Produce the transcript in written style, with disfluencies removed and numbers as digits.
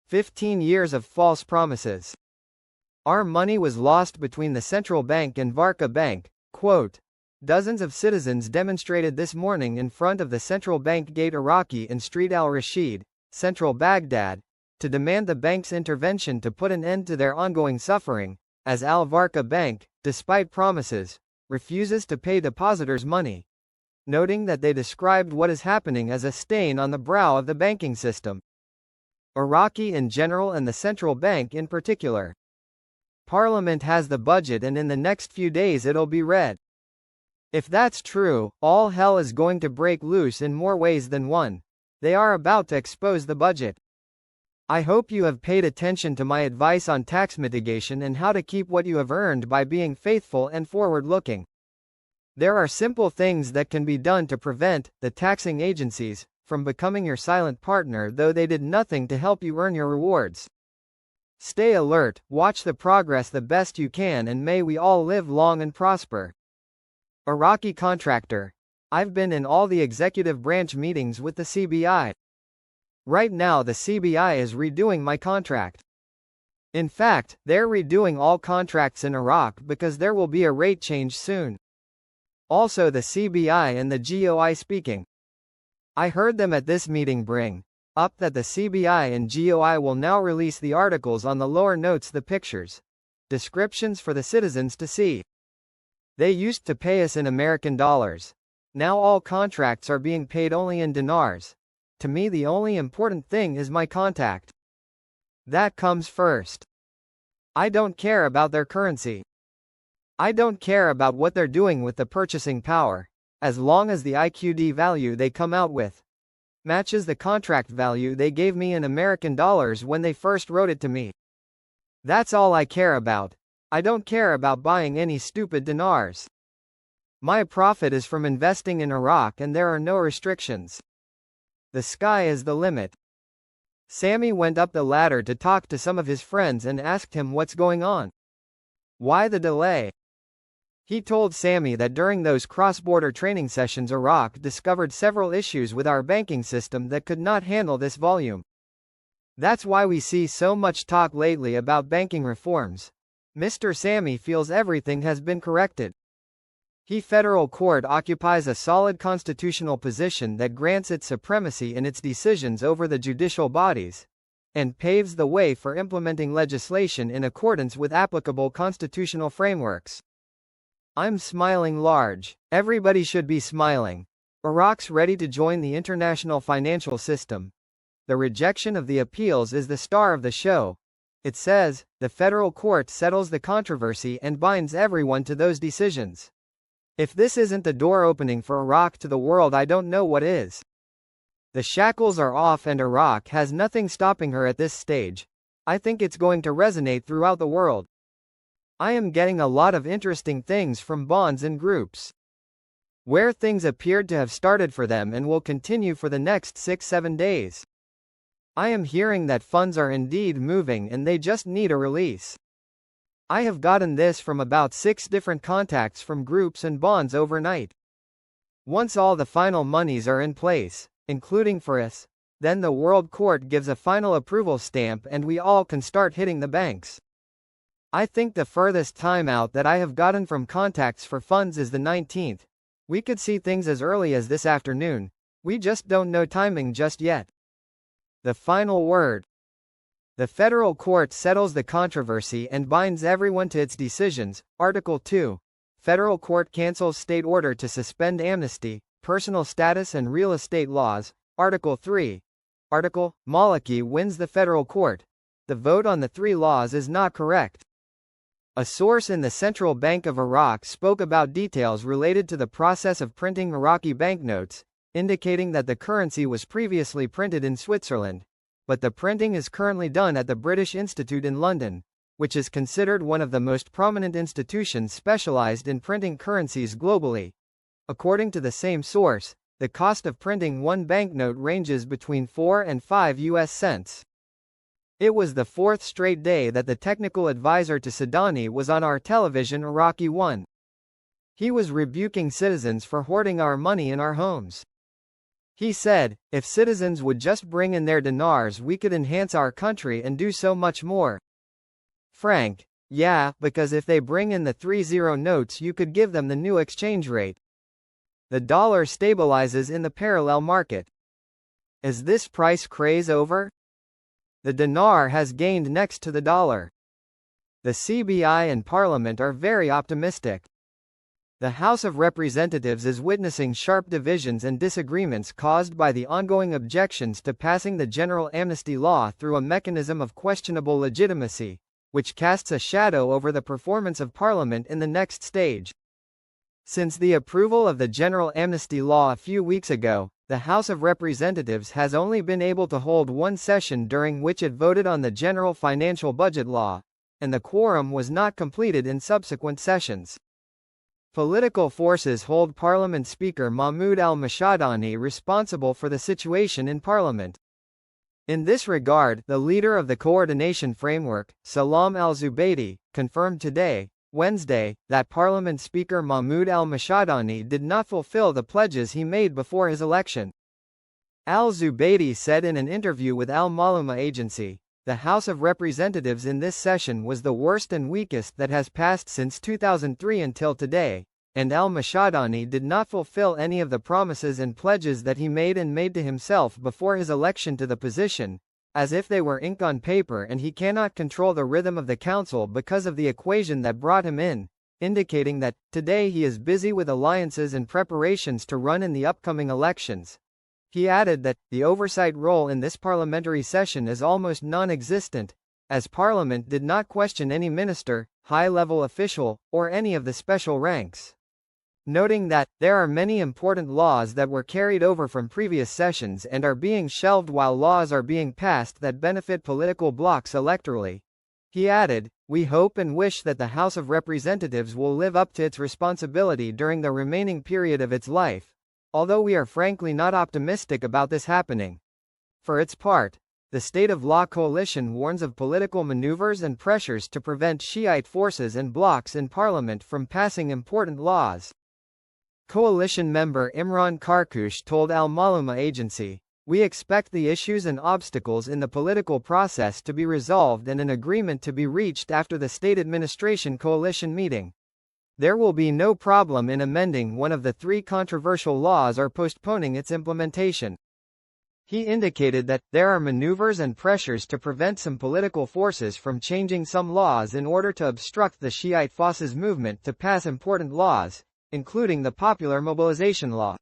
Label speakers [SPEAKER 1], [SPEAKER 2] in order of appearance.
[SPEAKER 1] 15 years of false promises. Our money was lost between the central bank and Varka Bank. Quote, dozens of citizens demonstrated this morning in front of the central bank gate Iraqi in Street al-Rashid, central Baghdad, to demand the bank's intervention to put an end to their ongoing suffering, as al-Varka Bank, despite promises, refuses to pay depositors money, noting that they described what is happening as a stain on the brow of the banking system. Iraqi in general and the central bank in particular. Parliament has the budget and in the next few days it'll be read. If that's true, all hell is going to break loose in more ways than one. They are about to expose the budget. I hope you have paid attention to my advice on tax mitigation and how to keep what you have earned by being faithful and forward-looking. There are simple things that can be done to prevent the taxing agencies from becoming your silent partner, though they did nothing to help you earn your rewards. Stay alert, watch the progress the best you can, and may we all live long and prosper. Iraqi contractor. I've been in all the executive branch meetings with the CBI. Right now the CBI is redoing my contract. In fact, they're redoing all contracts in Iraq because there will be a rate change soon. Also the CBI and the GOI speaking. I heard them at this meeting bring up that the CBI and GOI will now release the articles on the lower notes, the pictures, descriptions for the citizens to see. They used to pay us in American dollars. Now all contracts are being paid only in dinars. To me the only important thing is my contact. That comes first. I don't care about their currency. I don't care about what they're doing with the purchasing power, as long as the IQD value they come out with matches the contract value they gave me in American dollars when they first wrote it to me. That's all I care about. I don't care about buying any stupid dinars. My profit is from investing in Iraq and there are no restrictions. The sky is the limit. Sammy went up the ladder to talk to some of his friends and asked him what's going on. Why the delay? He told Sammy that during those cross-border training sessions Iraq discovered several issues with our banking system that could not handle this volume. That's why we see so much talk lately about banking reforms. Mr. Sammy feels everything has been corrected. The federal court occupies a solid constitutional position that grants it supremacy in its decisions over the judicial bodies, and paves the way for implementing legislation in accordance with applicable constitutional frameworks. I'm smiling large. Everybody should be smiling. Iraq's ready to join the international financial system. The rejection of the appeals is the star of the show. It says, the federal court settles the controversy and binds everyone to those decisions. If this isn't the door opening for Iraq to the world, I don't know what is. The shackles are off and Iraq has nothing stopping her at this stage. I think it's going to resonate throughout the world. I am getting a lot of interesting things from bonds and groups, where things appeared to have started for them and will continue for the next 6-7 days. I am hearing that funds are indeed moving and they just need a release. I have gotten this from about 6 different contacts from groups and bonds overnight. Once all the final monies are in place, including for us, then the World Court gives a final approval stamp and we all can start hitting the banks. I think the furthest time out that I have gotten from contacts for funds is the 19th. We could see things as early as this afternoon. We just don't know timing just yet. The final word. The federal court settles the controversy and binds everyone to its decisions. Article 2. Federal court cancels state order to suspend amnesty, personal status and real estate laws. Article 3. Article. Maliki wins the federal court. The vote on the 3 laws is not correct. A source in the Central Bank of Iraq spoke about details related to the process of printing Iraqi banknotes, indicating that the currency was previously printed in Switzerland, but the printing is currently done at the British Institute in London, which is considered one of the most prominent institutions specialized in printing currencies globally. According to the same source, the cost of printing one banknote ranges between 4 and 5 US cents. It was the 4th straight day that the technical advisor to Sadani was on our television Iraqi 1. He was rebuking citizens for hoarding our money in our homes. He said, "If citizens would just bring in their dinars, we could enhance our country and do so much more." Frank: "Yeah, because if they bring in the 30 notes, you could give them the new exchange rate. The dollar stabilizes in the parallel market." Is this price craze over? The dinar has gained next to the dollar. The CBI and Parliament are very optimistic. The House of Representatives is witnessing sharp divisions and disagreements caused by the ongoing objections to passing the general amnesty law through a mechanism of questionable legitimacy, which casts a shadow over the performance of Parliament in the next stage. Since the approval of the general amnesty law a few weeks ago, the House of Representatives has only been able to hold one session during which it voted on the general financial budget law, and the quorum was not completed in subsequent sessions. Political forces hold Parliament Speaker Mahmoud al-Mashadani responsible for the situation in Parliament. In this regard, the leader of the coordination framework, Salam al-Zubaydi, confirmed today, Wednesday, that Parliament Speaker Mahmoud al-Mashadani did not fulfill the pledges he made before his election. Al-Zubaydi said in an interview with Al-Maluma agency, "The House of Representatives in this session was the worst and weakest that has passed since 2003 until today, and al-Mashadani did not fulfill any of the promises and pledges that he made to himself before his election to the position, as if they were ink on paper, and he cannot control the rhythm of the council because of the equation that brought him in," indicating that, today he is busy with alliances and preparations to run in the upcoming elections. He added that, the oversight role in this parliamentary session is almost non-existent, as Parliament did not question any minister, high-level official, or any of the special ranks. Noting that, there are many important laws that were carried over from previous sessions and are being shelved while laws are being passed that benefit political blocs electorally. He added, "We hope and wish that the House of Representatives will live up to its responsibility during the remaining period of its life, although we are frankly not optimistic about this happening." For its part, the State of Law Coalition warns of political maneuvers and pressures to prevent Shiite forces and blocs in Parliament from passing important laws. Coalition member Imran Karkush told Al-Maluma agency, "We expect the issues and obstacles in the political process to be resolved and an agreement to be reached after the state administration coalition meeting. There will be no problem in amending one of the 3 controversial laws or postponing its implementation." He indicated that, there are maneuvers and pressures to prevent some political forces from changing some laws in order to obstruct the Shiite forces movement to pass important laws, including the Popular Mobilization Law.